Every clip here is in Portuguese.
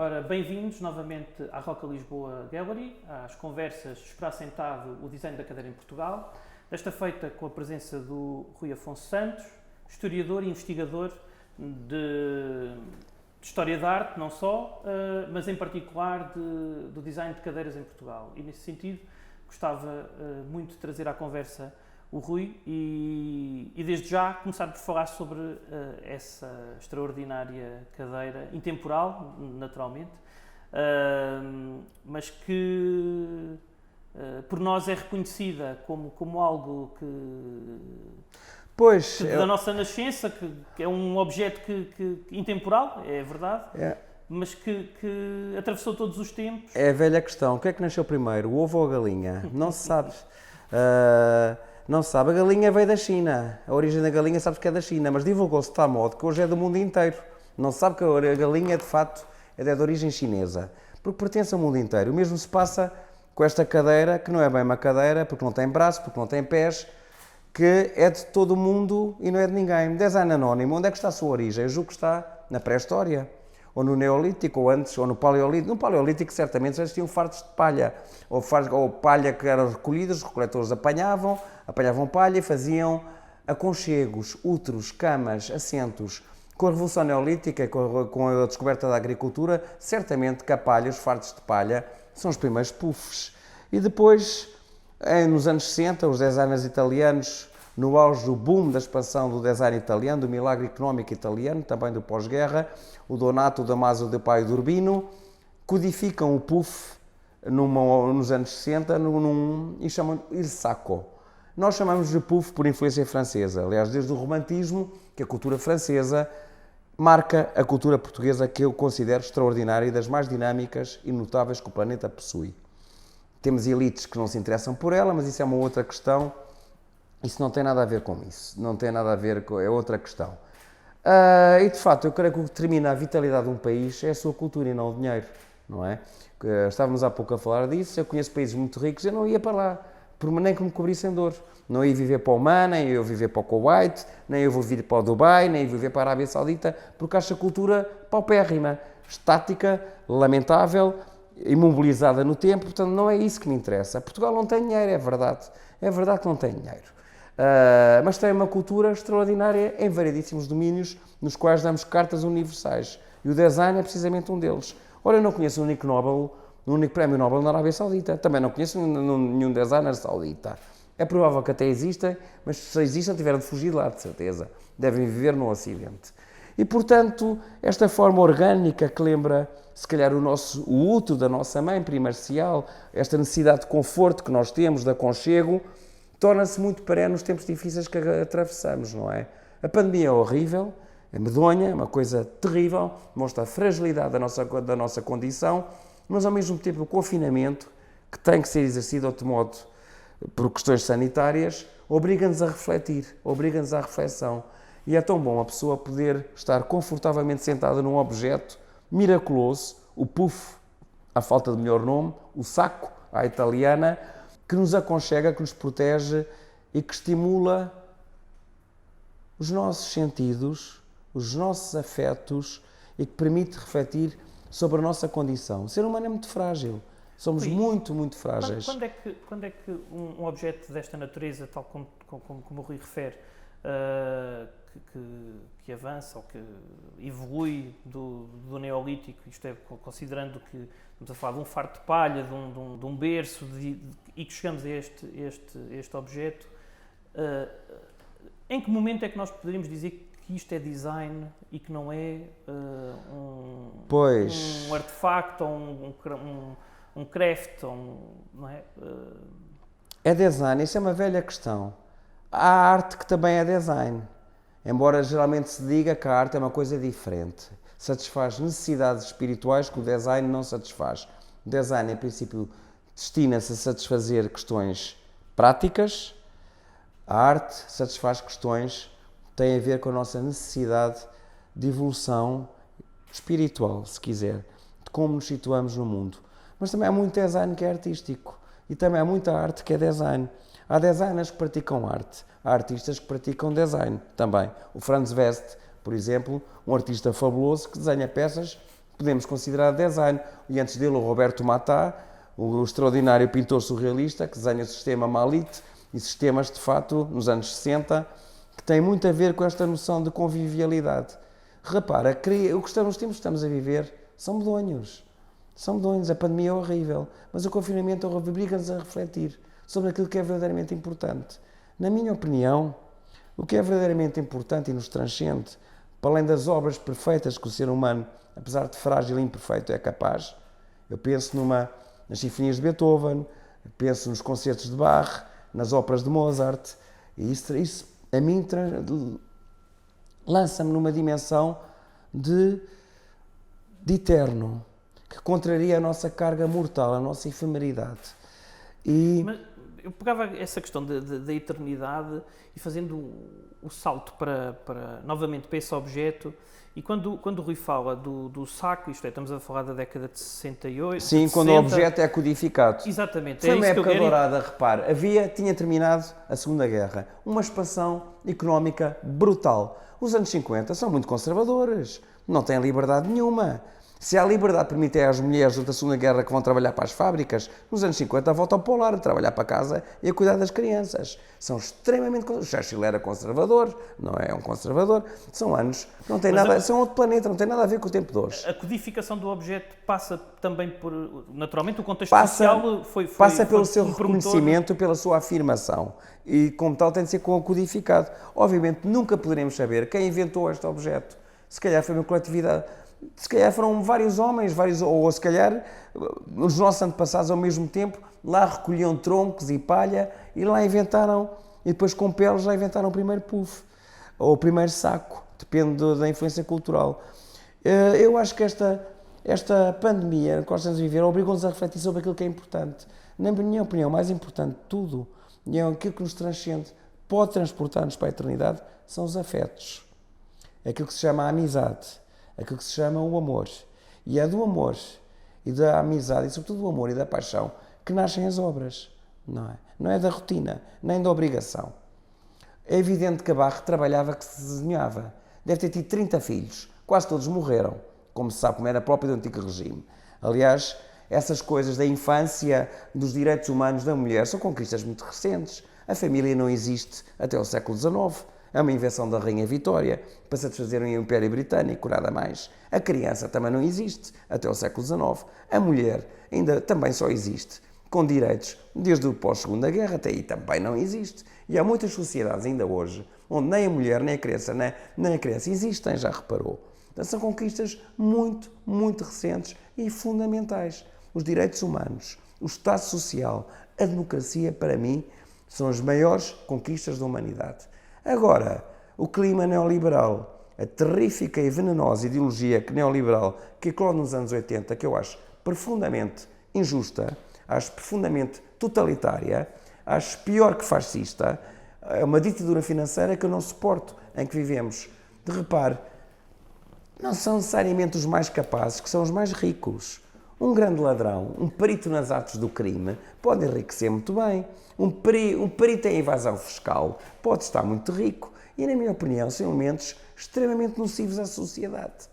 Ora, bem-vindos novamente à Roca Lisboa Gallery, às conversas Espaço Sentado, o design da cadeira em Portugal. Desta feita com a presença do Rui Afonso Santos, historiador e investigador de história da arte, não só, mas em particular do design de cadeiras em Portugal. E nesse sentido gostava muito de trazer à conversa o Rui e desde já começar por falar sobre essa extraordinária cadeira, intemporal, naturalmente, mas que por nós é reconhecida como algo que da nossa nascença, que é um objeto que intemporal, é verdade, mas que atravessou todos os tempos. É a velha questão, o que é que nasceu primeiro, o ovo ou a galinha? Não se sabe. Não se sabe, a galinha veio da China, a origem da galinha sabe que é da China, mas divulgou-se de tal modo que hoje é do mundo inteiro. Não se sabe que a galinha de facto é de origem chinesa, porque pertence ao mundo inteiro. O mesmo se passa com esta cadeira, que não é bem uma cadeira, porque não tem braço, porque não tem pés, que é de todo o mundo e não é de ninguém. Design anónimo, onde é que está a sua origem? Eu julgo que está na pré-história, ou no Neolítico, ou antes, ou no Paleolítico. No Paleolítico, certamente, já existiam fardos de palha, ou palha que eram recolhida, os recoletores apanhavam palha e faziam aconchegos, úteros, camas, assentos. Com a Revolução Neolítica, com a descoberta da agricultura, certamente que a palha, os fardos de palha, são os primeiros puffs. E depois, nos anos 60, os designers italianos, no auge do boom da expansão do design italiano, do milagre económico italiano, também do pós-guerra, o Donato, o Damaso, o De Paio e o Urbino, codificam o puff nos anos 60 e chamam il sacco. Nós chamamos de puff por influência francesa. Aliás, desde o romantismo, que a cultura francesa marca a cultura portuguesa, que eu considero extraordinária e das mais dinâmicas e notáveis que o planeta possui. Temos elites que não se interessam por ela, mas isso é uma outra questão. Isso não tem nada a ver com isso. Não tem nada a ver com... é outra questão. E de facto, eu creio que o que determina a vitalidade de um país é a sua cultura e não o dinheiro, não é? Estávamos há pouco a falar disso. Eu conheço países muito ricos, eu não ia para lá, nem que me cobrissem dor. Não ia viver para o Oman, nem eu ia viver para o Kuwait, nem eu vou vir para o Dubai, nem eu vou viver para a Arábia Saudita, porque acho a cultura paupérrima, estática, lamentável, imobilizada no tempo, portanto não é isso que me interessa. Portugal não tem dinheiro, é verdade que não tem dinheiro. Mas tem uma cultura extraordinária em variedíssimos domínios, nos quais damos cartas universais. E o design é precisamente um deles. Ora, eu não conheço um único prémio Nobel na Arábia Saudita. Também não conheço nenhum designer saudita. É provável que até existem, mas se existem, tiveram de fugir de lá, de certeza. Devem viver no Ocidente. E, portanto, esta forma orgânica que lembra, se calhar, o útero da nossa mãe primarcial, esta necessidade de conforto que nós temos, de aconchego, torna-se muito perene nos tempos difíceis que atravessamos, não é? A pandemia é horrível, é medonha, é uma coisa terrível, mostra a fragilidade da nossa condição, mas ao mesmo tempo o confinamento, que tem que ser exercido de outro modo por questões sanitárias, obriga-nos a refletir, obriga-nos à reflexão. E é tão bom a pessoa poder estar confortavelmente sentada num objeto miraculoso, o puff, à falta de melhor nome, o saco, à italiana, que nos aconchega, que nos protege e que estimula os nossos sentidos, os nossos afetos e que permite refletir sobre a nossa condição. O ser humano é muito frágil. Somos muito, muito frágeis. Quando é que um objeto desta natureza, tal como o Rui refere, que avança ou que evolui do Neolítico, isto é, considerando que estamos a falar de um fardo de palha, de um berço, e que chegamos a este objeto, em que momento é que nós poderíamos dizer que isto é design e que não é um artefacto ou um craft, não é? É design, isso é uma velha questão. Há arte que também é design, embora geralmente se diga que a arte é uma coisa diferente. Satisfaz necessidades espirituais que o design não satisfaz. O design, em princípio, destina-se a satisfazer questões práticas. A arte satisfaz questões que têm a ver com a nossa necessidade de evolução espiritual, se quiser, de como nos situamos no mundo. Mas também há muito design que é artístico e também há muita arte que é design. Há designers que praticam arte, há artistas que praticam design também. O Franz West, por exemplo, um artista fabuloso que desenha peças podemos considerar design. E antes dele, o Roberto Matá, o extraordinário pintor surrealista, que desenha o sistema Malit e sistemas, de fato, nos anos 60, que têm muito a ver com esta noção de convivialidade. Repara, o que os tempos que estamos a viver são medonhos. São medonhos, a pandemia é horrível, mas o confinamento obriga-nos a refletir sobre aquilo que é verdadeiramente importante. Na minha opinião, o que é verdadeiramente importante e nos transcende, para além das obras perfeitas que o ser humano, apesar de frágil e imperfeito, é capaz, eu penso nas sinfonias de Beethoven, penso nos concertos de Bach, nas óperas de Mozart, e isso a mim lança-me numa dimensão de eterno, que contraria a nossa carga mortal, a nossa efemeridade. Mas eu pegava essa questão da eternidade e fazendo o salto novamente para esse objeto, e quando o Rui fala do saco, isto é, estamos a falar da década de 68... Sim, 60, quando o objeto é codificado. Exatamente. Foi uma época dourada, repare, tinha terminado a Segunda Guerra, uma expansão económica brutal. Os anos 50 são muito conservadores, não têm liberdade nenhuma. Se há liberdade permite às mulheres durante a Segunda Guerra que vão trabalhar para as fábricas, nos anos 50 voltam para o lar, a trabalhar para casa e a cuidar das crianças. São extremamente conservadores. Churchill era conservador, não é um conservador. São anos, não tem nada, são outro planeta, não tem nada a ver com o tempo de hoje. A codificação do objeto passa também por, naturalmente, o contexto social passa pelo seu reconhecimento, pela sua afirmação. E, como tal, tem de ser codificado. Obviamente, nunca poderemos saber quem inventou este objeto. Se calhar foi uma coletividade... Se calhar foram vários homens, ou se calhar os nossos antepassados ao mesmo tempo lá recolhiam troncos e palha e lá inventaram, e depois com peles lá inventaram o primeiro puff, ou o primeiro saco, depende da influência cultural. Eu acho que esta pandemia que nós estamos a viver obrigou-nos a refletir sobre aquilo que é importante. Na minha opinião, o mais importante de tudo, e é aquilo que nos transcende, pode transportar-nos para a eternidade, são os afetos. Aquilo que se chama a amizade. Aquilo que se chama o amor. E é do amor e da amizade, e sobretudo do amor e da paixão, que nascem as obras, não é? Não é da rotina, nem da obrigação. É evidente que a Barre trabalhava que se desenhava. Deve ter tido 30 filhos, quase todos morreram, como se sabe, como era próprio do antigo regime. Aliás, essas coisas da infância, dos direitos humanos da mulher, são conquistas muito recentes. A família não existe até o século XIX. É uma invenção da Rainha Vitória para satisfazer o Império Britânico, nada mais. A criança também não existe até o século XIX. A mulher ainda também só existe com direitos desde o pós-Segunda Guerra, até aí também não existe. E há muitas sociedades ainda hoje onde nem a mulher, nem a criança existem, já reparou. Então, são conquistas muito, muito recentes e fundamentais. Os direitos humanos, o Estado Social, a democracia, para mim, são as maiores conquistas da humanidade. Agora, o clima neoliberal, a terrífica e venenosa ideologia neoliberal que eclode nos anos 80, que eu acho profundamente injusta, acho profundamente totalitária, acho pior que fascista, é uma ditadura financeira que eu não suporto, em que vivemos. De repare, não são necessariamente os mais capazes que são os mais ricos. Um grande ladrão, um perito nas artes do crime, pode enriquecer muito bem. Um perito em evasão fiscal pode estar muito rico. E, na minha opinião, são elementos extremamente nocivos à sociedade.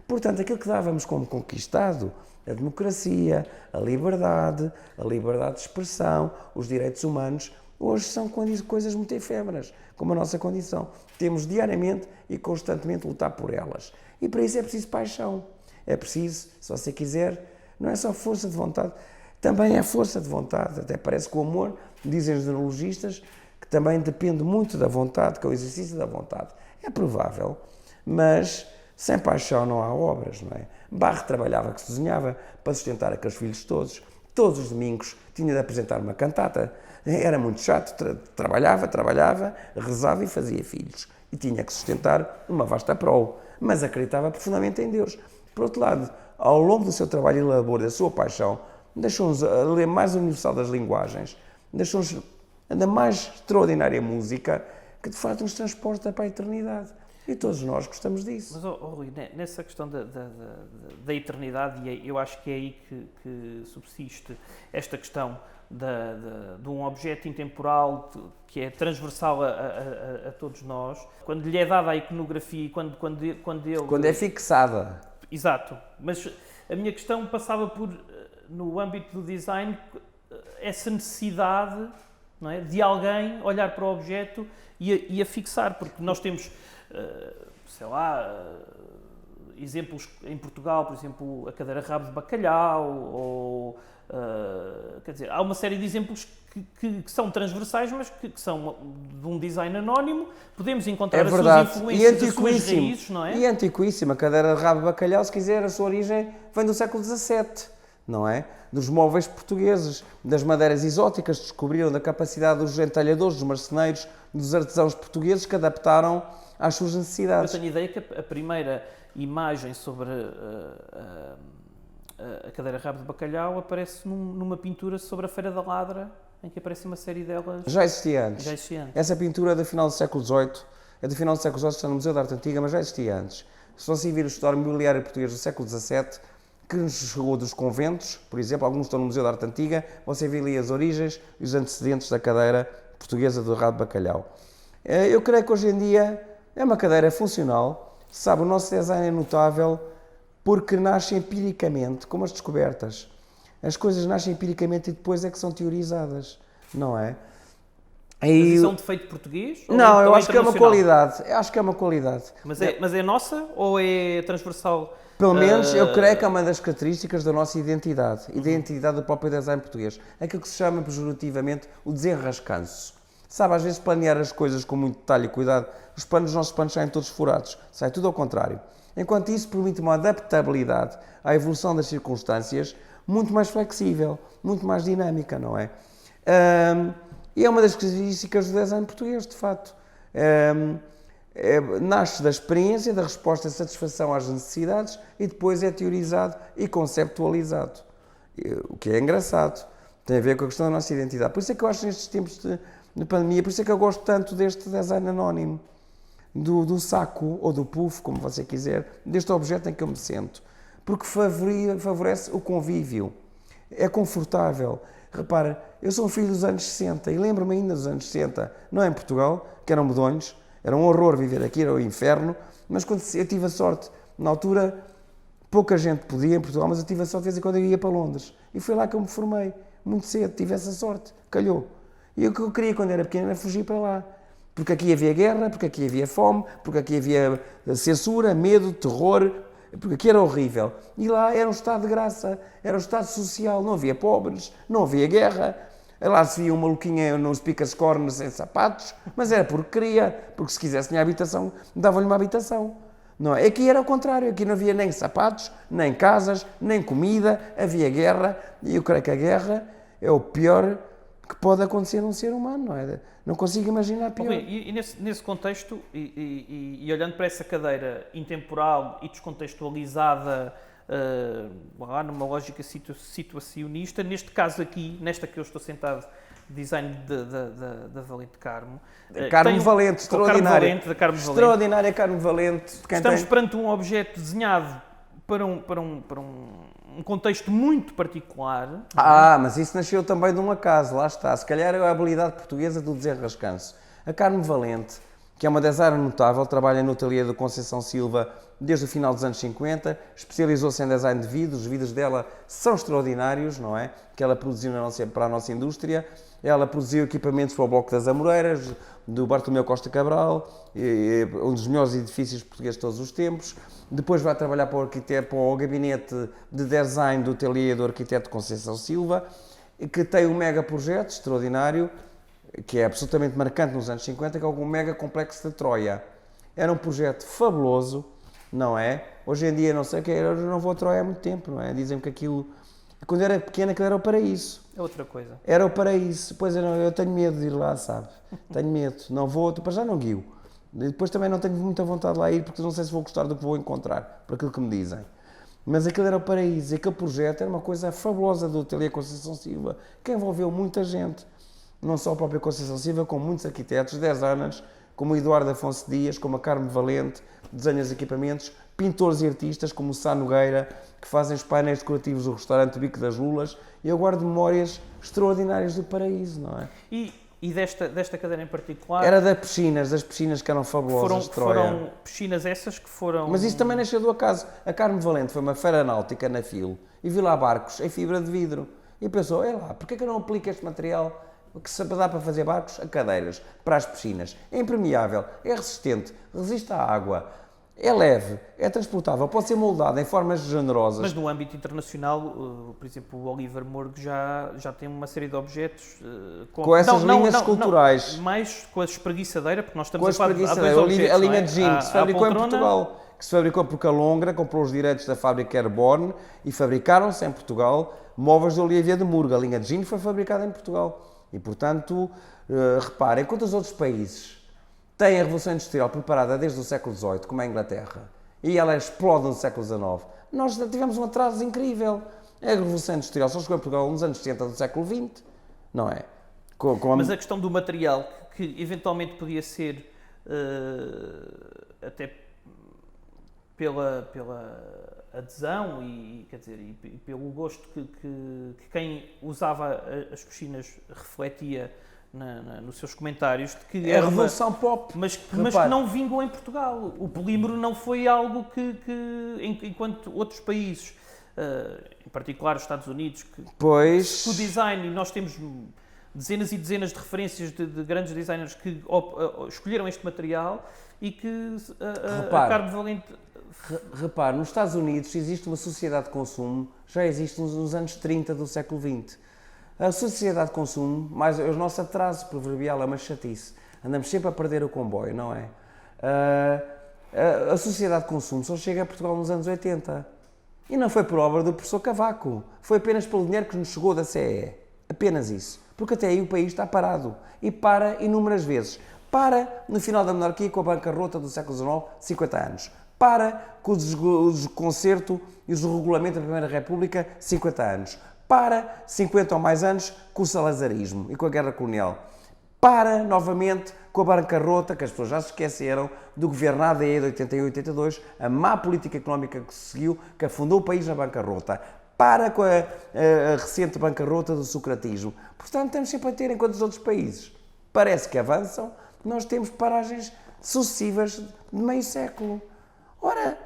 Portanto, aquilo que dávamos como conquistado, a democracia, a liberdade de expressão, os direitos humanos, hoje são coisas muito efêmeras, como a nossa condição. Temos diariamente e constantemente lutar por elas. E para isso é preciso paixão. É preciso, se você quiser, não é só força de vontade, também é força de vontade. Até parece que o amor, dizem os neurologistas, que também depende muito da vontade, que é o exercício da vontade. É provável, mas sem paixão não há obras, não é? Barre trabalhava, que se desenhava para sustentar aqueles filhos todos. Todos os domingos tinha de apresentar uma cantata. Era muito chato, trabalhava, rezava e fazia filhos. E tinha que sustentar uma vasta prole, mas acreditava profundamente em Deus. Por outro lado, ao longo do seu trabalho e labor, da sua paixão, deixou-nos a ler mais universal das linguagens, deixou-nos a mais extraordinária música que de facto nos transporta para a eternidade. E todos nós gostamos disso. Mas, Rui, nessa questão da eternidade, e eu acho que é aí que subsiste esta questão de um objeto intemporal que é transversal a todos nós, quando lhe é dada a iconografia e quando ele... Quando é fixada. Exato, mas a minha questão passava por, no âmbito do design, essa necessidade, não é, de alguém olhar para o objeto e a fixar, porque nós temos, sei lá, exemplos em Portugal, por exemplo, a cadeira rabo de bacalhau, ou, quer dizer, há uma série de exemplos que são transversais, mas que são de um design anónimo. Podemos encontrar as suas influências, as suas raízes, não é? E antiquíssima, a cadeira de rabo de bacalhau, se quiser, a sua origem vem do século XVII, não é? Dos móveis portugueses, das madeiras exóticas que descobriram, da capacidade dos entalhadores, dos marceneiros, dos artesãos portugueses que adaptaram às suas necessidades. Eu tenho ideia que a primeira imagem sobre a cadeira rabo de bacalhau aparece numa pintura sobre a Feira da Ladra, em que aparece uma série delas. Já existia antes. Já existia antes. Essa pintura é do final do século XVIII, é do final do século XVIII, está no Museu da Arte Antiga, mas já existia antes. Se você vir o histórico mobiliário português do século XVII, que nos chegou dos conventos, por exemplo, alguns estão no Museu da Arte Antiga, você vê ali as origens e os antecedentes da cadeira portuguesa do rabo de bacalhau. Eu creio que hoje em dia é uma cadeira funcional. Sabe, o nosso design é notável porque nasce empiricamente, como as descobertas. As coisas nascem empiricamente e depois é que são teorizadas, não é? Mas isso é um defeito português? Não, eu acho que é uma qualidade. Eu acho que é uma qualidade. Mas é nossa ou é transversal? Pelo menos eu creio que é uma das características da nossa identidade, identidade do próprio design português. Aquilo que se chama pejorativamente o desenrascanço. Sabe, às vezes planear as coisas com muito detalhe e cuidado, os nossos panos saem todos furados, sai tudo ao contrário. Enquanto isso permite uma adaptabilidade à evolução das circunstâncias muito mais flexível, muito mais dinâmica, não é? E é uma das características do design português, de facto. Nasce da experiência, da resposta de satisfação às necessidades e depois é teorizado e conceptualizado. O que é engraçado, tem a ver com a questão da nossa identidade. Por isso é que eu acho nestes tempos de pandemia, por isso é que eu gosto tanto deste design anónimo, do saco ou do puff, como você quiser, deste objeto em que eu me sento. Porque favorece o convívio, é confortável. Repara, eu sou um filho dos anos 60 e lembro-me ainda dos anos 60, não é em Portugal, que eram medonhos, era um horror viver aqui, era o inferno, mas quando eu tive a sorte, na altura, pouca gente podia em Portugal, mas eu tive a sorte de vez em quando eu ia para Londres. E foi lá que eu me formei, muito cedo, tive essa sorte, calhou. E o que eu queria quando era pequeno era fugir para lá. Porque aqui havia guerra, porque aqui havia fome, porque aqui havia censura, medo, terror, porque aqui era horrível. E lá era um estado de graça, era um estado social, não havia pobres, não havia guerra. Lá se via um maluquinho nos picas-cornos sem sapatos, mas era porque queria, porque se quisesse tinha habitação, davam-lhe uma habitação. Não é? Aqui era o contrário, aqui não havia nem sapatos, nem casas, nem comida, havia guerra, e eu creio que a guerra é o pior que pode acontecer a um ser humano, não é? Não consigo imaginar pior. E nesse contexto, e olhando para essa cadeira intemporal e descontextualizada, numa lógica situacionista, neste caso aqui, nesta que eu estou sentado, design da Valente Carmo. Carmo Valente, extraordinária. Extraordinária Carmo Valente. Estamos perante um objeto desenhado para um contexto muito particular. Mas isso nasceu também de um acaso, lá está. Se calhar é a habilidade portuguesa do desenrascanço. A Carmo Valente, que é uma designer notável, trabalha no ateliê do Conceição Silva desde o final dos anos 50, especializou-se em design de vidros, os vidros dela são extraordinários, não é? Que ela produziu para a nossa indústria. Ela produziu equipamentos para o Bloco das Amoreiras, do Bartolomeu Costa Cabral, um dos melhores edifícios portugueses de todos os tempos. Depois vai trabalhar para o gabinete de design do ateliê do arquiteto Conceição Silva, que tem um mega projeto extraordinário, que é absolutamente marcante nos anos 50, que é o mega complexo de Troia. Era um projeto fabuloso, não é? Hoje em dia, não sei o que, eu não vou a Troia há muito tempo, não é? Dizem-me que aquilo, quando era pequeno, aquilo era o paraíso. É outra coisa. Era o paraíso. Pois eu tenho medo de ir lá, sabe? Tenho medo. Não vou, para já não guio. Depois também não tenho muita vontade de lá ir, porque não sei se vou gostar do que vou encontrar, por aquilo que me dizem. Mas aquilo era o paraíso. Aquele projeto era uma coisa fabulosa do ateliê Conceição Silva, que envolveu muita gente. Não só a própria Conceição Silva, como muitos arquitetos, designers, como o Eduardo Afonso Dias, como a Carmo Valente, desenhos de equipamentos, pintores e artistas, como o Sá Nogueira, que fazem os painéis decorativos do restaurante Bico das Lulas. E eu guardo memórias extraordinárias do paraíso, não é? E e desta cadeira em particular... Era das piscinas que eram fabulosas de Troia. Foram piscinas essas que foram... Mas isso também nasceu do acaso. A Carmo Valente foi uma feira náutica na FIL e viu lá barcos em fibra de vidro. E pensou, porquê que eu não aplico este material que se dá para fazer barcos a cadeiras, para as piscinas? É impermeável, é resistente, resiste à água, é leve, é transportável, pode ser moldado em formas generosas. Mas no âmbito internacional, por exemplo, o Oliver Morgo já tem uma série de objetos... com essas linhas esculturais. Mais com a espreguiçadeira, porque nós estamos com a falar de dois objetos, a linha é? de gin, que se fabricou em Portugal, que se fabricou porque a Longra comprou os direitos da fábrica Airborne e fabricaram-se em Portugal móveis de Oliveira de Murgo. A linha de gin foi fabricada em Portugal. E, portanto, reparem, enquanto os outros países têm a Revolução Industrial preparada desde o século XVIII, como a Inglaterra, e ela explode no século XIX, nós tivemos um atraso incrível. A Revolução Industrial só chegou a Portugal nos anos 60 do século XX, não é? Mas a questão do material, que eventualmente podia ser, até pela adesão e pelo gosto que quem usava as piscinas refletia nos seus comentários, de que a revolução pop, mas que não vingou em Portugal. O polímero não foi algo enquanto outros países, em particular os Estados Unidos, que o design, e nós temos dezenas e dezenas de referências de grandes designers que escolheram este material e que a Carmo Valente... Repare, nos Estados Unidos existe uma sociedade de consumo, já existe nos anos 30 do século XX. A sociedade de consumo, mais os nossos atrasos proverbial, é uma chatice. Andamos sempre a perder o comboio, não é? A sociedade de consumo só chega a Portugal nos anos 80. E não foi por obra do professor Cavaco. Foi apenas pelo dinheiro que nos chegou da CE. Apenas isso. Porque até aí o país está parado. E para inúmeras vezes. Para no final da monarquia com a bancarrota do século XIX, 50 anos. Para com o desconcerto e o desregulamento da Primeira República, 50 anos. Para 50 ou mais anos com o salazarismo e com a Guerra Colonial. Para, novamente, com a bancarrota, que as pessoas já se esqueceram, do governo ADE de 81 e 82, a má política económica que se seguiu, que afundou o país na bancarrota. Para com a recente bancarrota do socratismo. Portanto, estamos sempre a ter, enquanto os outros países parece que avançam, nós temos paragens sucessivas de meio século. Ora,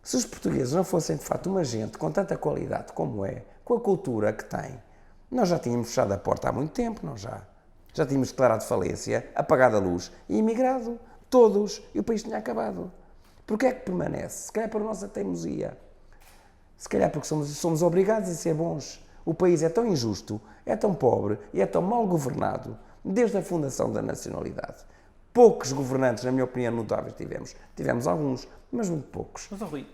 se os portugueses não fossem, de facto, uma gente com tanta qualidade como é, com a cultura que tem, nós já tínhamos fechado a porta há muito tempo, não já? Já tínhamos declarado falência, apagado a luz e emigrado. Todos. E o país tinha acabado. Porquê é que permanece? Se calhar por nossa teimosia. Se calhar porque somos obrigados a ser bons. O país é tão injusto, é tão pobre e é tão mal governado desde a fundação da nacionalidade. Poucos governantes, na minha opinião, notáveis tivemos. Tivemos alguns, mas muito poucos. Mas, Rui,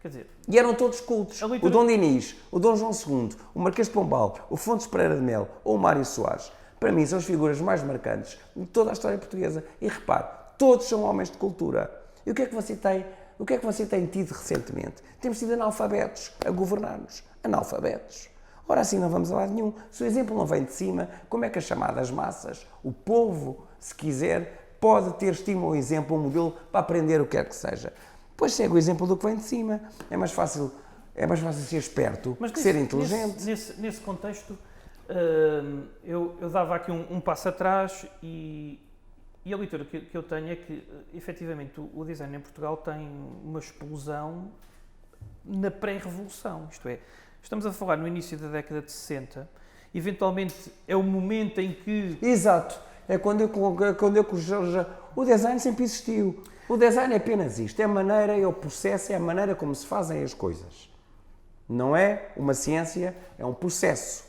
quer dizer... E eram todos cultos. O Dom Dinis, o Dom João II, o Marquês de Pombal, o Fontes Pereira de Melo ou o Mário Soares. Para mim, são as figuras mais marcantes de toda a história portuguesa. E repare, todos são homens de cultura. E o que é que você tem? O que é que você tem tido recentemente? Temos tido analfabetos a governar-nos. Analfabetos. Ora, assim não vamos a lado nenhum. Se o exemplo não vem de cima, como é que as chamadas massas, o povo, se quiser, pode ter estímulo, exemplo, um modelo para aprender o que quer que seja? Pois segue o exemplo do que vem de cima. É mais fácil ser esperto que ser inteligente. Nesse contexto, eu dava aqui um passo atrás e a leitura que eu tenho é que, efetivamente, o design em Portugal tem uma explosão na pré-revolução. Isto é, estamos a falar no início da década de 60, eventualmente é o momento em que... Exato. É quando o design sempre existiu. O design é apenas isto. É a maneira, é o processo, é a maneira como se fazem as coisas. Não é uma ciência, é um processo.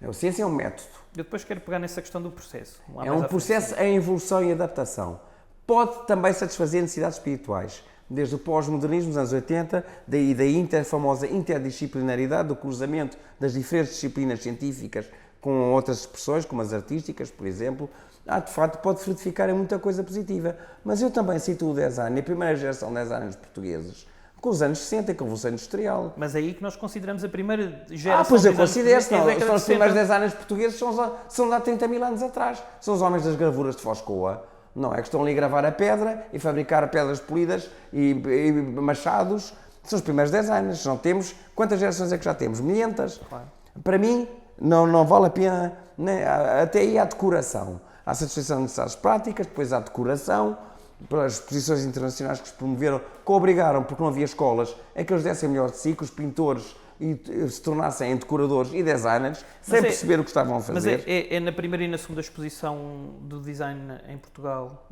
A ciência é um método. Eu depois quero pegar nessa questão do processo. É um processo em evolução e adaptação. Pode também satisfazer necessidades espirituais. Desde o pós-modernismo, nos anos 80, da famosa interdisciplinaridade, do cruzamento das diferentes disciplinas científicas com outras expressões, como as artísticas, por exemplo, de facto pode frutificar em muita coisa positiva. Mas eu também cito o design, a primeira geração de designers portugueses, com os anos 60, com a Revolução Industrial. Mas é aí que nós consideramos a primeira geração... Pois eu considero, são os primeiros designers portugueses, são de há 30 mil anos atrás. São os homens das gravuras de Foscoa, não é? Que estão ali a gravar a pedra e fabricar pedras polidas e machados. São os primeiros designers. Não temos... Quantas gerações é que já temos? 500? Claro. Para mim, Não vale a pena, né? Até aí há decoração. Há satisfação de necessidades práticas, depois há decoração, pelas exposições internacionais que se promoveram, que obrigaram, porque não havia escolas, a que eles dessem melhor de si, que os pintores se tornassem decoradores e designers, sem perceber o que estavam a fazer. Mas é na primeira e na segunda exposição do design em Portugal,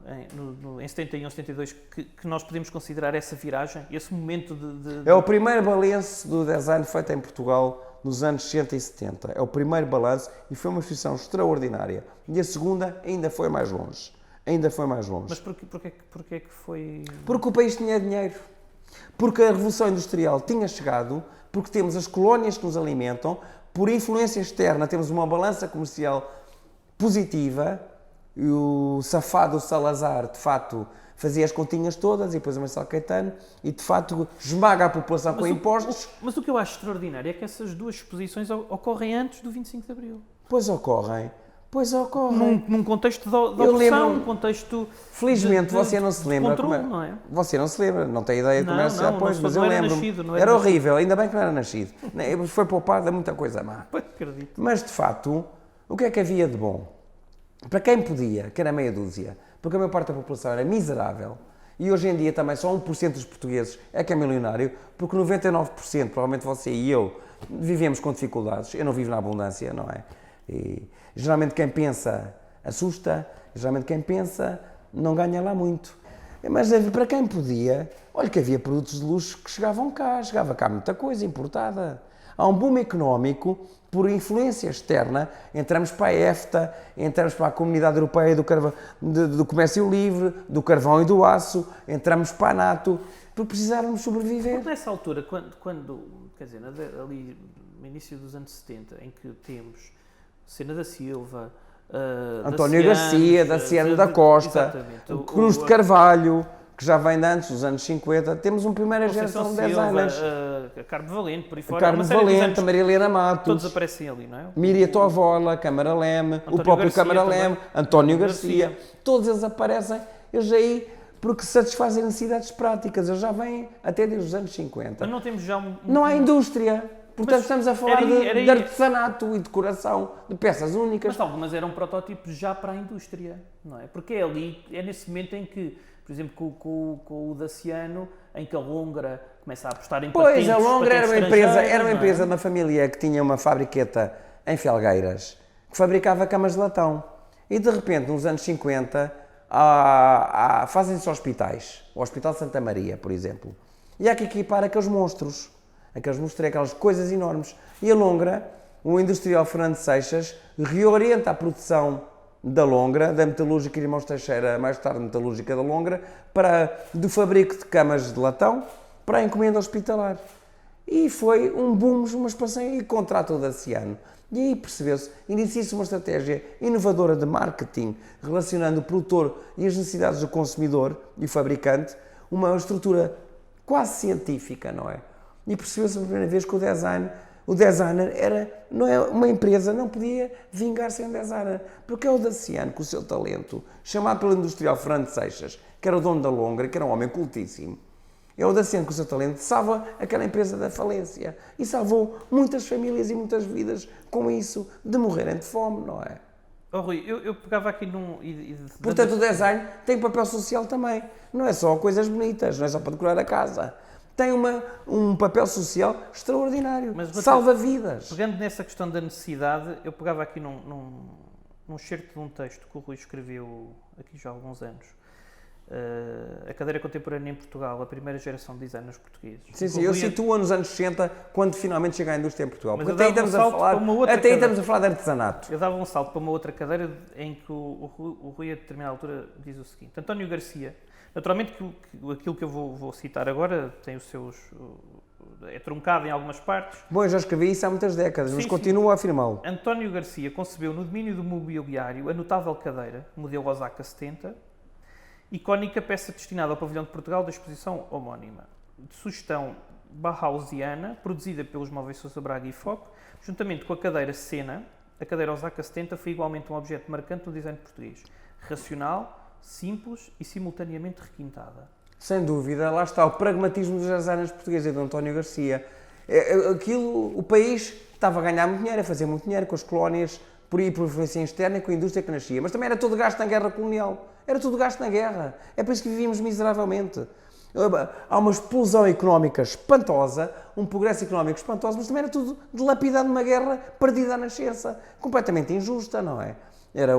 em 71, 72, que nós podemos considerar essa viragem, esse momento de... É o primeiro balanço do design feito em Portugal nos anos 60 e 70. É o primeiro balanço e foi uma exposição extraordinária. E a segunda ainda foi mais longe. Mas porquê que foi... Porque o país tinha dinheiro. Porque a Revolução Industrial tinha chegado, porque temos as colónias que nos alimentam, por influência externa temos uma balança comercial positiva, e o safado Salazar, de facto, fazia as continhas todas, e depois o Marcelo Caetano, e de facto esmaga a população com impostos. Mas o que eu acho extraordinário é que essas duas exposições ocorrem antes do 25 de Abril. Pois ocorrem. Num contexto de opressão, num contexto... Felizmente você não se lembra. Controle, não é? Você não se lembra, não tem ideia de como era. Não, mas eu lembro. Era horrível, ainda bem que não era nascido. Foi poupado a muita coisa má. Acredito. Mas de facto, o que é que havia de bom? Para quem podia, que era meia dúzia, porque a maior parte da população era miserável, e hoje em dia também só 1% dos portugueses é que é milionário, porque 99%, provavelmente você e eu, vivemos com dificuldades. Eu não vivo na abundância, não é? E geralmente quem pensa assusta, geralmente quem pensa não ganha lá muito. Mas para quem podia, olha que havia produtos de luxo que chegava cá muita coisa importada. Há um boom económico por influência externa, entramos para a EFTA, entramos para a Comunidade Europeia do Comércio Livre, do Carvão e do Aço, entramos para a NATO, por precisarmos sobreviver. Porque nessa altura, quando quer dizer, ali no início dos anos 70, em que temos Sena da Silva, António Garcia, Daciano da Costa, Cruz de Carvalho, que já vem de antes, dos anos 50, temos uma primeira geração de designers. Carmo Valente, por aí fora. Carmo Valente, Maria Helena Matos. Todos aparecem ali, não é? Míria Tovola, Câmara Leme, o próprio Câmara Leme, António Garcia. Todos eles aparecem, eles aí, porque satisfazem necessidades práticas. Eles já vêm até desde os anos 50. Mas não temos já Não há indústria. Portanto, estamos a falar de artesanato e decoração, de peças únicas. Mas algumas eram protótipos já para a indústria, não é? Porque é nesse momento em que, por exemplo, com o Daciano, em que a Longra começa a apostar em patentes. Pois, a Longra era uma empresa de uma família que tinha uma fabriqueta em Felgueiras, que fabricava camas de latão. E, de repente, nos anos 50, fazem-se hospitais. O Hospital Santa Maria, por exemplo. E há que equipar aqueles monstros. Aquelas coisas enormes. E a Longra, o industrial Fernando Seixas, reorienta a produção da Longra, da metalúrgica Irmãos Teixeira, mais tarde metalúrgica da Longra, do fabrico de camas de latão para a encomenda hospitalar. E foi um boom, uma expansão, e contrata o Daciano. E aí percebeu-se, inicia-se uma estratégia inovadora de marketing, relacionando o produtor e as necessidades do consumidor e o fabricante, uma estrutura quase científica, não é? E percebeu-se pela primeira vez que o designer não é uma empresa, não podia vingar sem designer. Porque é o Daciano, com o seu talento, chamado pelo industrial Fernando Seixas, que era o dono da Longra, que era um homem cultíssimo. É o Daciano, com o seu talento, salva aquela empresa da falência. E salvou muitas famílias e muitas vidas com isso, de morrerem de fome, não é? Oh, Rui, eu pegava aqui Portanto, o design tem papel social também. Não é só coisas bonitas, não é só para decorar a casa. Tem um papel social extraordinário, salva vidas. Pegando nessa questão da necessidade, eu pegava aqui num excerto de um texto que o Rui escreveu aqui já há alguns anos. A cadeira contemporânea em Portugal, a primeira geração de designers portugueses. Sim, eu situo-a nos anos 60, quando finalmente chega a indústria em Portugal. Porque até aí estamos a falar de artesanato. Eu dava um salto para uma outra cadeira em que o Rui, a determinada altura, diz o seguinte: António Garcia. Naturalmente, aquilo que eu vou citar agora tem os seus... é truncado em algumas partes. Bom, eu já escrevi isso há muitas décadas, mas continuo a afirmá-lo. António Garcia concebeu no domínio do mobiliário a notável cadeira, modelo Osaka 70, icónica peça destinada ao pavilhão de Portugal da exposição homónima, de sugestão bauhausiana, produzida pelos móveis Sousa Braga e Foco, juntamente com a cadeira Sena. A cadeira Osaka 70 foi igualmente um objeto marcante do design português. Racional, simples e simultaneamente requintada. Sem dúvida, lá está o pragmatismo dos designers portugueses, de António Garcia. O país estava a ganhar muito dinheiro, a fazer muito dinheiro com as colónias, por influência externa e com a indústria que nascia. Mas também era tudo gasto na guerra colonial. Era tudo gasto na guerra. É por isso que vivíamos miseravelmente. Há uma explosão económica espantosa, um progresso económico espantoso, mas também era tudo dilapidado numa guerra perdida à nascença. Completamente injusta, não é?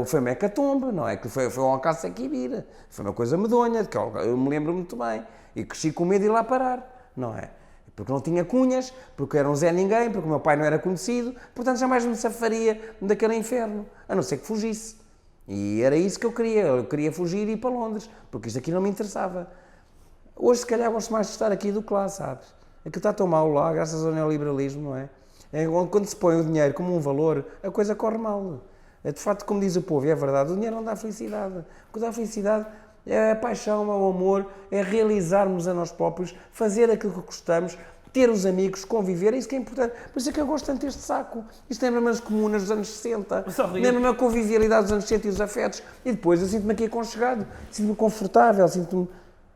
Foi uma hecatombe, não é? Que foi um alcaço a quibir. Foi uma coisa medonha, que eu me lembro muito bem. E cresci com medo de ir lá parar, não é? Porque não tinha cunhas, porque era um Zé Ninguém, porque o meu pai não era conhecido, portanto jamais me safaria daquele inferno, a não ser que fugisse. E era isso que eu queria fugir e ir para Londres, porque isto aqui não me interessava. Hoje, se calhar, gosto mais de estar aqui do que lá, sabes? Aquilo está tão mal lá, graças ao neoliberalismo, não é? Quando se põe o dinheiro como um valor, a coisa corre mal. De facto, como diz o povo, e é verdade, o dinheiro não dá felicidade. O que dá felicidade é a paixão, é o amor, é realizarmos a nós próprios, fazer aquilo que gostamos, ter os amigos, conviver, é isso que é importante. Por isso é que eu gosto tanto deste saco. Isto lembra-me as comunas dos anos 60, lembra-me a convivialidade dos anos 60 e os afetos. E depois eu sinto-me aqui aconchegado, sinto-me confortável, sinto-me...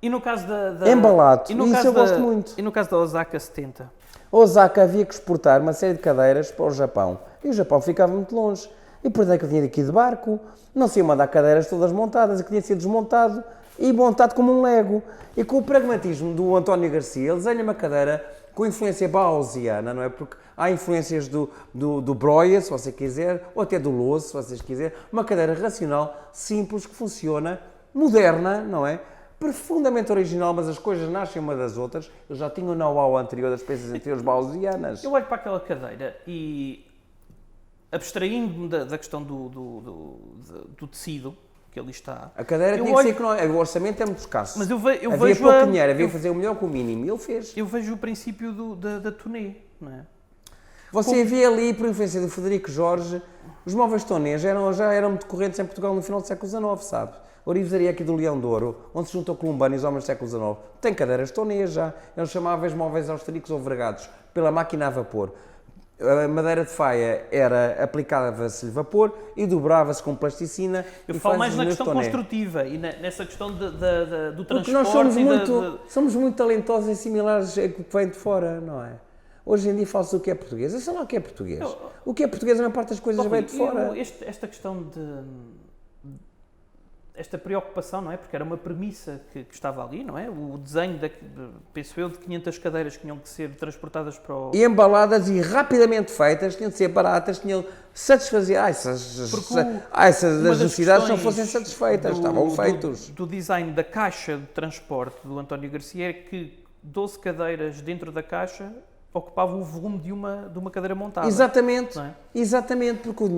E no caso embalado, isso eu gosto muito. E no caso da Osaka 70? A Osaka havia que exportar uma série de cadeiras para o Japão. E o Japão ficava muito longe. E por é que eu vinha daqui de barco, não se ia mandar cadeiras todas montadas, eu queria ser desmontado e montado como um Lego. E com o pragmatismo do António Garcia, ele desenha uma cadeira com influência bauhausiana, não é? Porque há influências do Breuer, se você quiser, ou até do Lohse, se vocês quiserem. Uma cadeira racional, simples, que funciona, moderna, não é? Profundamente original, mas as coisas nascem uma das outras. Eu já tinha o know-how anterior das peças anteriores bauhausianas. Eu olho para aquela cadeira e, abstraindo-me da questão do tecido que ali está... A cadeira tinha que ser económica, o orçamento é muito escasso. Mas havia pouco dinheiro, havia que fazer o melhor com o mínimo, e ele fez. Eu vejo o princípio da turnê, não é? Você vê ali, por influência do Frederico Jorge, os móveis tonês já eram muito correntes em Portugal no final do século XIX, sabe? A orivesaria aqui do Leão de Ouro, onde se juntou Columbano e os homens do século XIX, tem cadeiras tonês já. Eles chamavam os móveis austríacos ou vergados pela máquina a vapor. A madeira de faia aplicava-se vapor e dobrava-se com plasticina. Eu falo mais na questão construtiva e nessa questão do transporte. Porque nós somos muito talentosos em similares a que vem de fora, não é? Hoje em dia fala-se o que é português. Eu sei lá o que é português. O que é português, a maior parte das coisas vem de fora. Esta questão esta preocupação, não é? Porque era uma premissa que estava ali, não é? O desenho, penso eu, de 500 cadeiras que tinham que ser transportadas para o... E embaladas e rapidamente feitas, tinham de ser baratas, tinham de satisfazer... essas das necessidades não fossem satisfeitas, estavam feitos. Do design da caixa de transporte do António Garcia é que 12 cadeiras dentro da caixa ocupavam o volume de uma cadeira montada. Exatamente, não é? Exatamente, porque o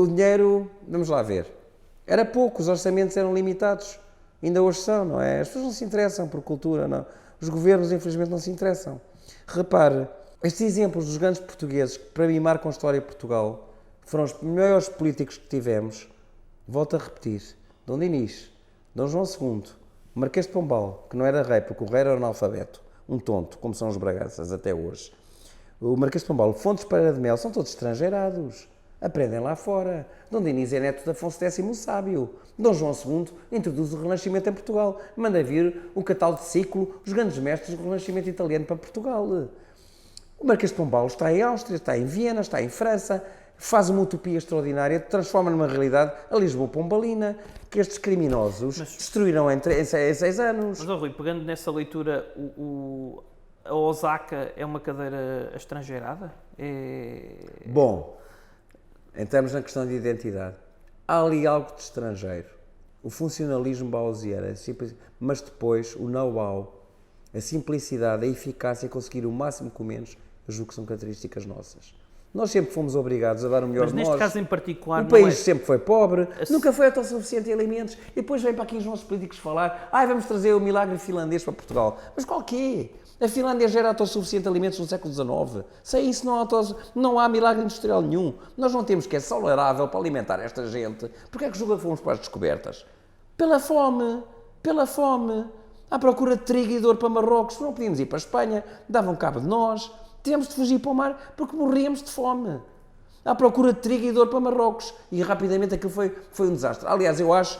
dinheiro, vamos lá ver, era pouco, os orçamentos eram limitados, ainda hoje são, não é? As pessoas não se interessam por cultura, não. Os governos, infelizmente, não se interessam. Repare, estes exemplos dos grandes portugueses, que para mim marcam a história de Portugal, foram os maiores políticos que tivemos, volto a repetir, Dom Dinis, Dom João II, o Marquês de Pombal, que não era rei, porque o rei era analfabeto, um tonto, como são os Braganças até hoje. O Marquês de Pombal, Fontes Pereira de Mel, são todos estrangeirados. Aprendem lá fora. Dom Dinis é neto de Afonso X o Sábio. Dom João II introduz o Renascimento em Portugal. Manda vir o catálogo de ciclo, os grandes mestres do Renascimento italiano para Portugal. O Marquês de Pombal está em Áustria, está em Viena, está em França, faz uma utopia extraordinária, transforma numa realidade a Lisboa pombalina, que estes criminosos destruíram em 6 anos. Mas, Rui, pegando nessa leitura, a Osaka é uma cadeira estrangeirada? Bom, entramos na questão de identidade. Há ali algo de estrangeiro. O funcionalismo bauhausiano, mas depois o know-how, a simplicidade, a eficácia, conseguir o máximo com menos, eu julgo que são características nossas. Nós sempre fomos obrigados a dar o melhor de nós. Mas neste caso em particular... O país sempre foi pobre, nunca foi autossuficiente em alimentos, e depois vem para aqui os nossos políticos falar vamos trazer o milagre finlandês para Portugal. Mas qual que é? A Finlândia já era autossuficiente em alimentos no século XIX. Sem isso não há milagre industrial nenhum. Nós não temos que é saudável para alimentar esta gente. Porquê é que julga que fomos para as descobertas? Pela fome. Pela fome. À procura de trigo e dor para Marrocos. Não podíamos ir para a Espanha. Davam cabo de nós. Tivemos de fugir para o mar porque morríamos de fome. À procura de trigo e dor para Marrocos. E rapidamente aquilo foi um desastre. Aliás, eu acho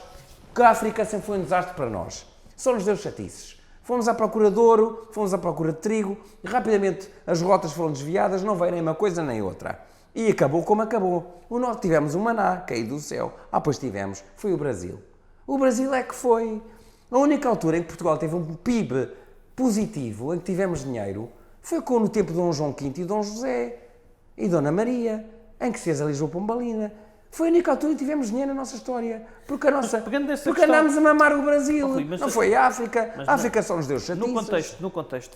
que a África sempre foi um desastre para nós. Só nos deu chatices. Fomos à procura de ouro, fomos à procura de trigo, e rapidamente as rotas foram desviadas, não veio nem uma coisa nem outra. E acabou como acabou. O norte tivemos um maná caído do céu. Pois tivemos, foi o Brasil. O Brasil é que foi. A única altura em que Portugal teve um PIB positivo, em que tivemos dinheiro, foi no tempo de Dom João V e Dom José e Dona Maria, em que se fez a Lisboa-Pombalina. Foi a única altura em que tivemos dinheiro na nossa história. Porque andámos a mamar o Brasil. Não foi a África. A África só nos deu chatiças. No contexto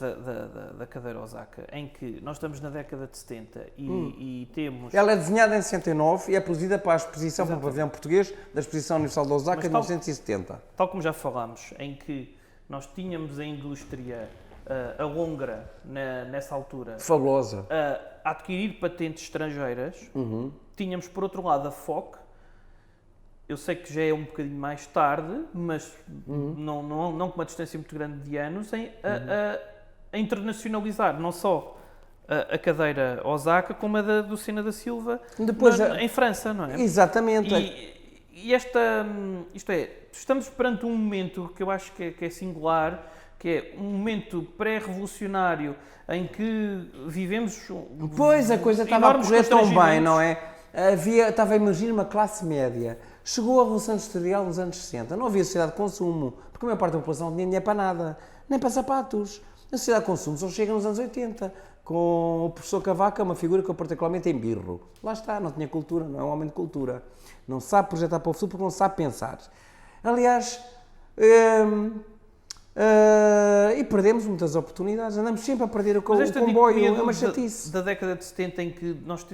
da cadeira Osaka, em que nós estamos na década de 70 e temos... Ela é desenhada em 69 e é produzida para a exposição, para o pavilhão português, da Exposição Universal de Osaka, de 1970. Tal como já falámos, em que nós tínhamos a indústria, a húngara, nessa altura... Fabulosa. A adquirir patentes estrangeiras. Tínhamos, por outro lado, a FOC. Eu sei que já é um bocadinho mais tarde, mas não com uma distância muito grande de anos, a internacionalizar não só a cadeira Osaka, como a do Sena da Silva em França, não é? Exatamente. E isto é, estamos perante um momento que eu acho que é singular, que é um momento pré-revolucionário em que vivemos... Pois, a coisa estava a correr tão bem, não é? Estava a emergir uma classe média. Chegou a Revolução Industrial nos anos 60. Não havia sociedade de consumo, porque a maior parte da população não tinha dinheiro para nada, nem para sapatos. A sociedade de consumo só chega nos anos 80, com o professor Cavaco, uma figura que eu particularmente embirro. Lá está, não tinha cultura, não é um homem de cultura. Não sabe projetar para o futuro porque não sabe pensar. Aliás, e perdemos muitas oportunidades. Andamos sempre a perder o comboio, é uma chatice. Da década de 70 em que nós...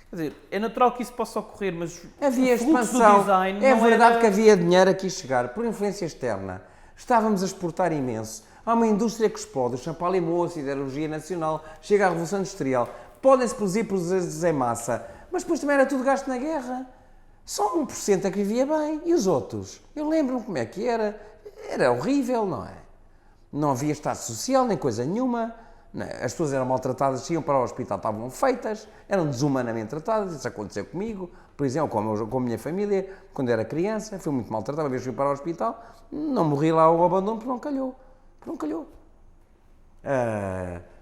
Quer dizer, é natural que isso possa ocorrer, mas havia expansão. É verdade que havia dinheiro aqui chegar, por influência externa. Estávamos a exportar imenso. Há uma indústria que explode, o Champalimau, a siderurgia nacional, chega à Revolução Industrial. Podem-se produzir produtos em massa, mas depois também era tudo gasto na guerra. Só 1% é que vivia bem. E os outros? Eu lembro-me como é que era. Era horrível, não é? Não havia Estado Social, nem coisa nenhuma. As pessoas eram maltratadas, iam para o hospital, estavam feitas, eram desumanamente tratadas. Isso aconteceu comigo, por exemplo, com a minha família, quando era criança, fui muito maltratada. Uma vez fui para o hospital, não morri lá ao abandono porque não calhou.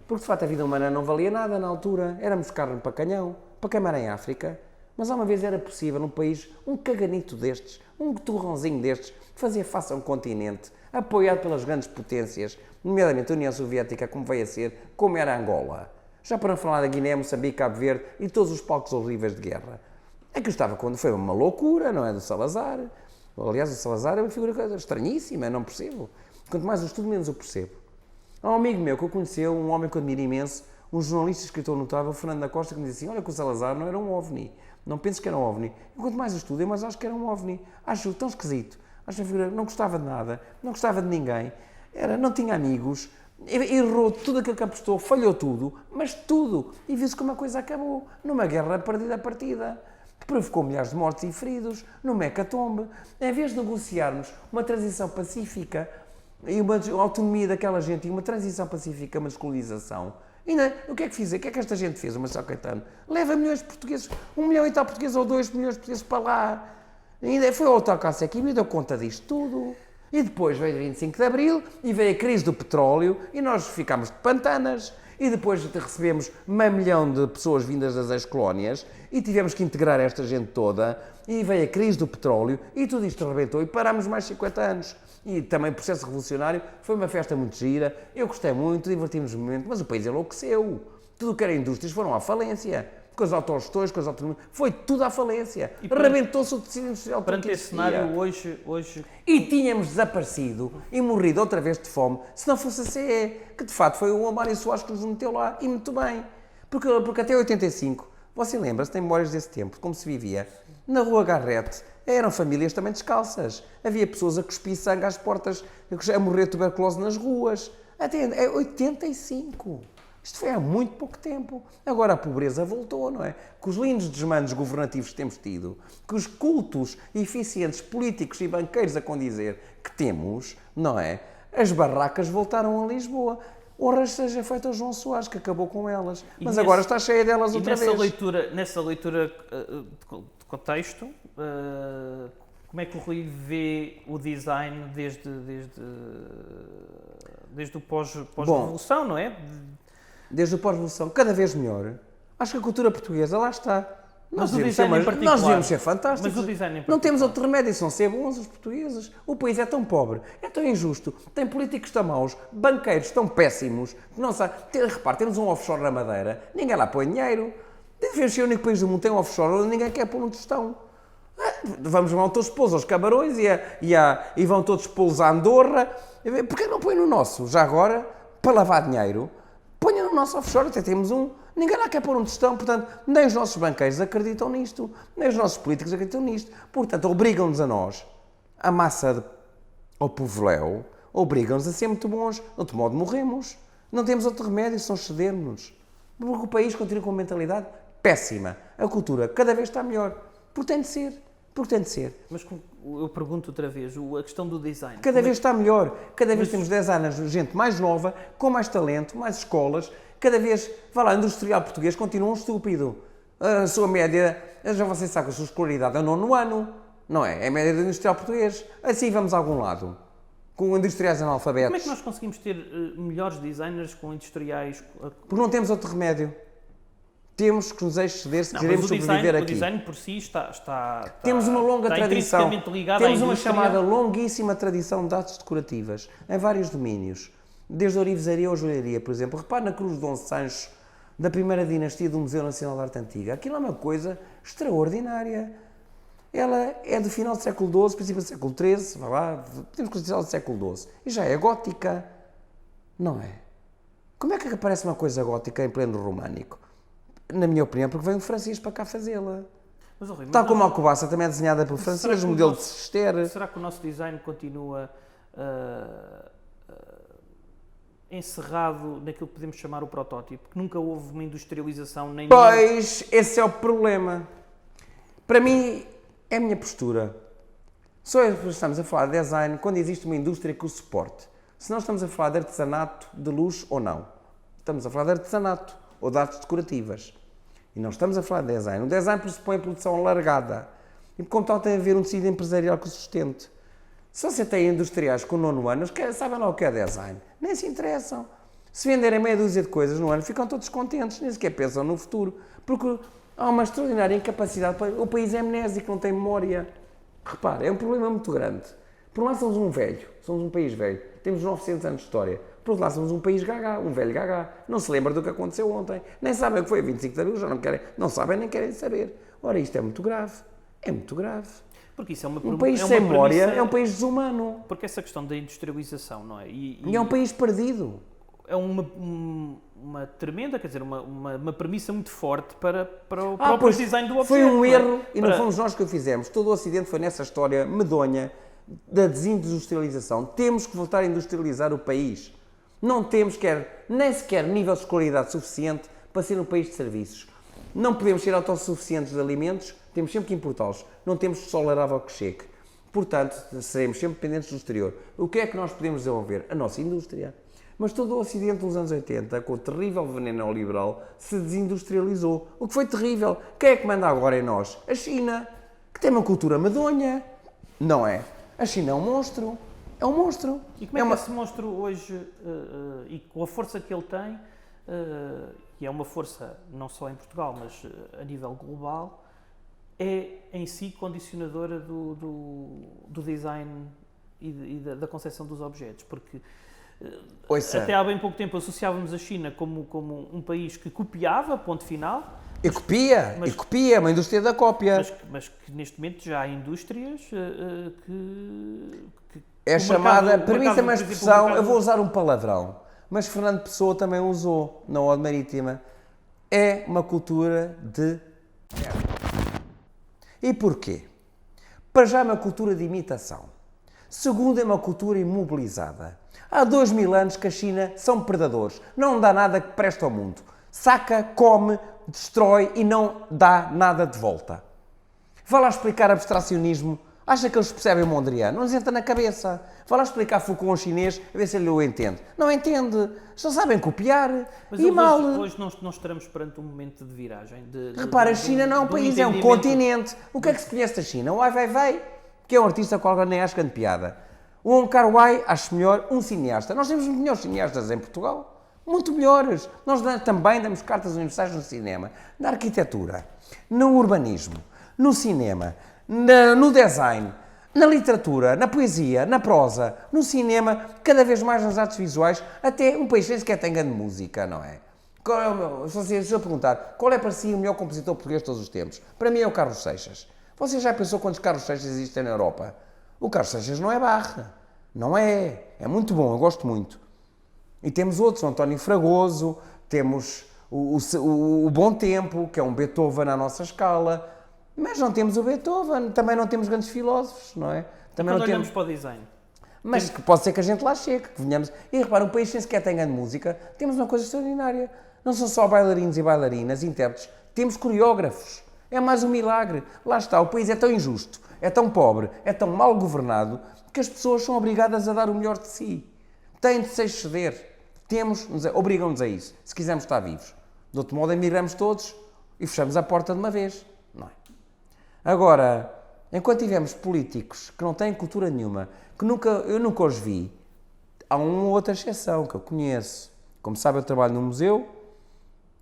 Porque de facto a vida humana não valia nada na altura. Éramos carne para canhão, para queimar em África. Mas há uma vez era possível num país, um caganito destes, um torrãozinho destes, fazer face a um continente, apoiado pelas grandes potências, nomeadamente a União Soviética, como veio a ser, como era Angola. Já para não falar da Guiné, Moçambique, Cabo Verde e todos os palcos horríveis de guerra. É que eu estava quando foi uma loucura, não é? Do Salazar. Aliás, o Salazar é uma figura estranhíssima, não percebo. Quanto mais o estudo, menos o percebo. Há um amigo meu que eu conheci, um homem que eu admiro imenso, um jornalista e escritor notável, Fernando da Costa, que me disse assim: olha que o Salazar não era um OVNI. Não penses que era um OVNI. E quanto mais estudo, eu mais acho que era um OVNI. Acho tão esquisito. Acho uma figura, não gostava de nada, não gostava de ninguém, não tinha amigos, errou tudo aquilo que apostou, falhou tudo, mas tudo. E viu-se como a coisa acabou. Numa guerra perdida a partida. Provocou milhares de mortos e feridos, numa hecatombe. Em vez de negociarmos uma transição pacífica e uma autonomia daquela gente e uma transição pacífica, uma descolonização, o que é que fiz? O que é que esta gente fez, o Marcelo Caetano? Leva milhões de portugueses, 1 milhão e tal portugueses ou 2 milhões de portugueses para lá. Ainda foi o autocarro aqui e me deu conta disto tudo. E depois veio o 25 de Abril e veio a crise do petróleo e nós ficámos de pantanas. E depois recebemos 500 mil de pessoas vindas das ex-colónias e tivemos que integrar esta gente toda. E veio a crise do petróleo e tudo isto arrebentou e parámos mais 50 anos. E também o processo revolucionário foi uma festa muito gira. Eu gostei muito, divertimos-nos muito, mas o país enlouqueceu. Tudo o que era indústrias foram à falência. Com as autogestões, com as autonomias, foi tudo à falência. Rebentou-se o tecido industrial. Perante esse cenário, hoje... E tínhamos desaparecido e morrido outra vez de fome, se não fosse a CE, que de facto foi o Amário Soares que nos meteu lá, e muito bem. Porque até 85, você lembra-se, tem memórias desse tempo, como se vivia, na Rua Garrete, eram famílias também descalças. Havia pessoas a cuspir sangue às portas, a morrer de tuberculose nas ruas. Até 85. Isto foi há muito pouco tempo. Agora a pobreza voltou, não é? Com os lindos desmandos governativos que temos tido, com os cultos eficientes políticos e banqueiros a condizer que temos, não é? As barracas voltaram a Lisboa. Honra seja feita ao João Soares, que acabou com elas. Mas agora está cheia delas outra vez. Nessa leitura de contexto, como é que o Rui vê o design desde desde o pós-revolução, não é? Desde o pós-revolução, cada vez melhor. Acho que a cultura portuguesa, lá está. Mas o design em particular. Nós devíamos ser fantásticos. Mas o design em não particular. temos outro remédio, são ser bons os portugueses. O país é tão pobre, é tão injusto, tem políticos tão maus, banqueiros tão péssimos. Não sabe. Repare, temos um offshore na Madeira, ninguém lá põe dinheiro. Devemos ser o único país do mundo que tem um offshore onde ninguém quer pôr um tostão. Vão todos pô-los aos Camarões e vão todos pô-los à Andorra. Porquê não põe no nosso? Já agora, para lavar dinheiro, ponha no nosso offshore, até temos um. Ninguém lá quer pôr um tostão, portanto, nem os nossos banqueiros acreditam nisto, nem os nossos políticos acreditam nisto. Portanto, obrigam-nos a nós, a massa ao povoléu, obrigam-nos a ser muito bons. De outro modo, morremos. Não temos outro remédio, são ceder-nos. Porque o país continua com uma mentalidade péssima. A cultura cada vez está melhor. Porque tem de ser. Porque tem de ser. Mas eu pergunto outra vez, a questão do design. Cada vez está melhor. Cada vez temos 10 anos de gente mais nova, com mais talento, mais escolas. Cada vez, vá lá, industrial português continua um estúpido. A sua média, já você sabe que a sua escolaridade é o 9º ano, não é? É a média do industrial português. Assim vamos a algum lado. Com industriais analfabetos. Como é que nós conseguimos ter melhores designers com industriais? Porque não temos outro remédio. Temos que nos exceder se queremos sobreviver aqui. O design por si temos uma longa tradição. Temos uma chamada longuíssima tradição de artes decorativas em vários domínios. Desde a orivesaria ou a joalharia, por exemplo. Repare na Cruz de Dom Sancho, da primeira dinastia do Museu Nacional de Arte Antiga. Aquilo é uma coisa extraordinária. Ela é do final do século XII, princípio do século XIII, vá lá, podemos considerar do século XII. E já é gótica, não é? Como é que aparece uma coisa gótica em pleno românico? Na minha opinião, porque vem um francês para cá fazê-la. Tal como a Alcobaça também é desenhada pelo francês, o modelo de Cester. Será que o nosso design continua encerrado naquilo que podemos chamar o protótipo? Que nunca houve uma industrialização nem... Pois, esse é o problema. Para mim, é a minha postura. Só estamos a falar de design quando existe uma indústria que o suporte. Se nós estamos a falar de artesanato, de luxo ou não. Estamos a falar de artesanato ou de artes decorativas. E não estamos a falar de design. O design pressupõe produção alargada. E, como tal, tem a ver um tecido empresarial que o sustente. Se você tem industriais com 9º ano, sabem lá o que é design. Nem se interessam. Se venderem meia dúzia de coisas no ano, ficam todos contentes, nem sequer pensam no futuro. Porque há uma extraordinária incapacidade. O país é amnésico, não tem memória. Repare, é um problema muito grande. Por um lado somos um velho, somos um país velho. Temos 900 anos de história. Por outro lado somos um país gaga, um velho gaga. Não se lembra do que aconteceu ontem. Nem sabem o que foi 25 de abril, já não sabem nem querem saber. Ora, isto é muito grave. É muito grave. Porque isso é uma um país sem memória é um país desumano. Porque essa questão da industrialização, não é? E é um país perdido. É uma tremenda, quer dizer, uma premissa muito forte para o próprio design do objeto. Foi um erro, e não fomos nós que o fizemos. Todo o Ocidente foi nessa história medonha da desindustrialização. Temos que voltar a industrializar o país. Não temos nem sequer nível de escolaridade suficiente para ser um país de serviços. Não podemos ser autossuficientes de alimentos, temos sempre que importá-los. Não temos tolerável que chegue. Portanto, seremos sempre dependentes do exterior. O que é que nós podemos desenvolver? A nossa indústria. Mas todo o Ocidente nos anos 80, com o terrível veneno neoliberal, se desindustrializou. O que foi terrível. Quem é que manda agora em nós? A China, que tem uma cultura medonha. Não é? A China é um monstro. É um monstro. E como é que esse monstro hoje, e com a força que ele tem, e é uma força não só em Portugal, mas a nível global, é em si condicionadora do design e da concepção dos objetos? Porque até há bem pouco tempo associávamos a China como um país que copiava, ponto final. E copia, é uma indústria da cópia. Mas que neste momento já há indústrias que é chamada, permita-me a expressão, eu vou usar um palavrão, mas Fernando Pessoa também usou na Ode Marítima. É uma cultura de merda. E porquê? Para já é uma cultura de imitação. Segundo, é uma cultura imobilizada. Há 2000 anos que a China são predadores. Não dá nada que preste ao mundo. Saca, come, destrói e não dá nada de volta. Vá lá explicar abstracionismo. Acha que eles percebem o Mondrian? Não lhes entra na cabeça. Vá lá explicar Foucault a um chinês, a ver se ele o entende. Não entende. Só sabem copiar. Mas e mal. Hoje não estaremos perante um momento de viragem. Repara, a China não é um país, é um continente. O que é que se conhece da China? O Ai Weiwei, que é um artista com algo nem acho grande piada. O Wong Kar-wai acho melhor um cineasta. Nós temos melhores cineastas em Portugal. Muito melhores. Nós também damos cartas universais no cinema, na arquitetura, no urbanismo, no cinema, no design, na literatura, na poesia, na prosa, no cinema, cada vez mais nas artes visuais, até um país sequer tem grande música, não é? Se eu perguntar, qual é para si o melhor compositor português de todos os tempos? Para mim é o Carlos Seixas. Você já pensou quantos Carlos Seixas existem na Europa? O Carlos Seixas não é Bach. Não é. É muito bom, eu gosto muito. E temos outros, o António Fragoso, temos o Bom Tempo, que é um Beethoven à nossa escala, mas não temos o Beethoven, também não temos grandes filósofos, não é? Também Quando não olhamos temos... para o design, Mas que pode ser que a gente lá chegue, que venhamos... E repara, um país sem sequer tem grande música, temos uma coisa extraordinária. Não são só bailarinos e bailarinas, intérpretes, temos coreógrafos. É mais um milagre. Lá está, o país é tão injusto, é tão pobre, é tão mal governado, que as pessoas são obrigadas a dar o melhor de si. Têm de se exceder. Obrigam-nos a isso, se quisermos estar vivos. De outro modo, emigramos todos e fechamos a porta de uma vez. Não é? Agora, enquanto tivermos políticos que não têm cultura nenhuma, que eu nunca os vi, há uma ou outra exceção que eu conheço. Como sabe, eu trabalho no museu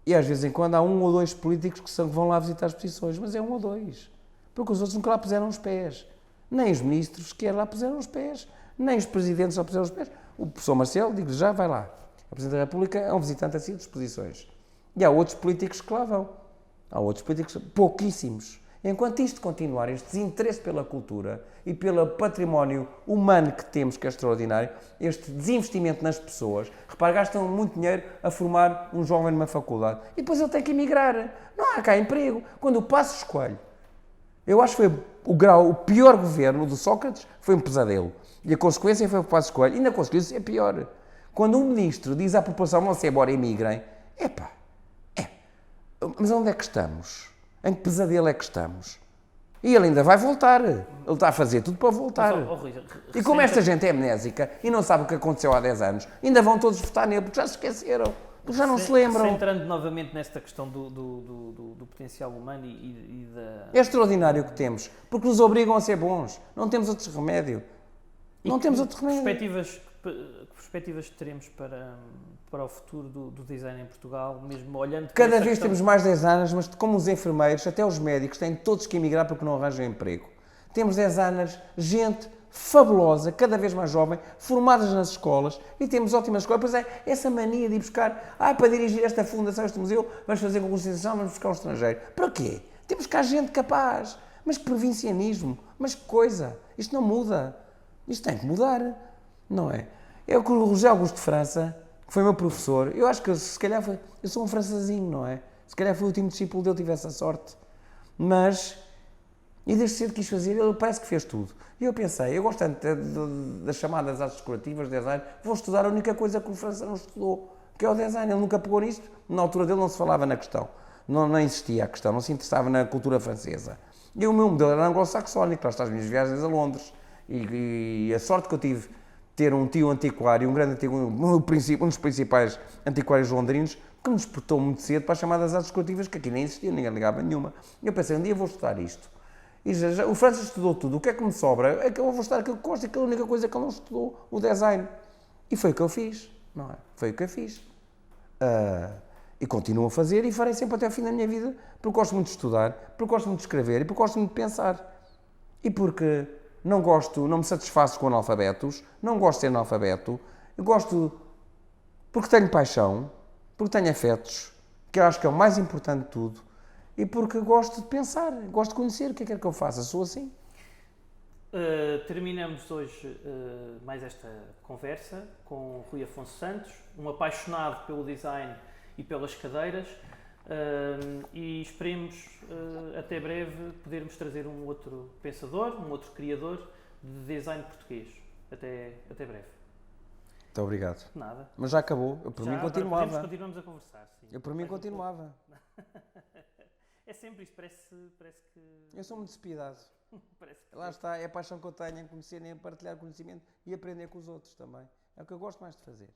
e às vezes em quando há um ou dois políticos que vão lá visitar as exposições, mas é um ou dois. Porque os outros nunca lá puseram os pés. Nem os ministros sequer lá puseram os pés. Nem os presidentes lá puseram os pés. O professor Marcelo, digo-lhe já, vai lá. O Presidente da República é um visitante assim de exposições. E há outros políticos que lá vão. Há outros políticos, pouquíssimos. Enquanto isto continuar, este desinteresse pela cultura e pelo património humano que temos, que é extraordinário, este desinvestimento nas pessoas, repare, gastam muito dinheiro a formar um jovem numa faculdade. E depois ele tem que emigrar. Não há cá emprego. Quando o Passos Coelho, eu acho que foi o pior governo do Sócrates, foi um pesadelo. E a consequência foi o Passos Coelho. E na consequência é pior. Quando um ministro diz à população, não se embora, emigrem, mas onde é que estamos? Em que pesadelo é que estamos? E ele ainda vai voltar. Ele está a fazer tudo para voltar. E como esta gente é amnésica e não sabe o que aconteceu há 10 anos, ainda vão todos votar nele porque já se esqueceram, porque já não se lembram. Centrando novamente nesta questão do potencial humano e da... É extraordinário o que temos, porque nos obrigam a ser bons. Não temos outro remédio. Não temos outro remédio. Que perspectivas teremos para o futuro do design em Portugal, mesmo olhando... Cada vez temos mais designers, mas como os enfermeiros, até os médicos, têm todos que emigrar porque não arranjam emprego. Temos designers, gente fabulosa, cada vez mais jovem, formadas nas escolas, e temos ótimas escolas. Pois é, essa mania de ir buscar, para dirigir esta fundação, este museu, vamos fazer concurso de instituição, vamos buscar um estrangeiro. Para quê? Temos cá gente capaz. Mas que provincianismo, mas que coisa. Isto não muda. Isto tem que mudar, não é? Eu com o José Augusto de França, que foi meu professor, eu acho que se calhar eu sou um francesinho, não é? Se calhar foi o último discípulo dele, tive essa sorte. Mas, e desde cedo quis fazer, ele parece que fez tudo. E eu pensei, eu gosto tanto das chamadas artes decorativas, design, vou estudar a única coisa que o França não estudou, que é o design. Ele nunca pegou nisto, na altura dele não se falava na questão. Não existia a questão, não se interessava na cultura francesa. E o meu modelo era anglo-saxónico, lá está as minhas viagens a Londres. E a sorte que eu tive ter um tio antiquário, um grande antiquário, um dos principais antiquários londrinos, que me despertou muito cedo para as chamadas artes decorativas, que aqui nem existiam, ninguém ligava nenhuma. E eu pensei, um dia vou estudar isto. E o França estudou tudo, o que é que me sobra? É que eu vou estudar aquilo que gosto, aquela única coisa que ele não estudou, o design. E foi o que eu fiz, não é? Foi o que eu fiz. E continuo a fazer e farei sempre até ao fim da minha vida, porque gosto muito de estudar, porque gosto muito de escrever e porque gosto muito de pensar. E porque não me satisfaço com analfabetos, não gosto de ser analfabeto, eu gosto porque tenho paixão, porque tenho afetos, que eu acho que é o mais importante de tudo, e porque gosto de pensar, gosto de conhecer o que é que eu faço, eu sou assim. Terminamos hoje mais esta conversa com Rui Afonso Santos, um apaixonado pelo design e pelas cadeiras, e esperemos até breve podermos trazer um outro pensador, um outro criador de design português. Até breve. Muito obrigado. Nada. Mas já acabou, eu por mim continuava. Continuamos a conversar. Sim. Eu por mim continuava. É sempre isto, parece que... Eu sou muito despidado. Parece que... Lá está, é a paixão que eu tenho em conhecer, em partilhar conhecimento e aprender com os outros também. É o que eu gosto mais de fazer.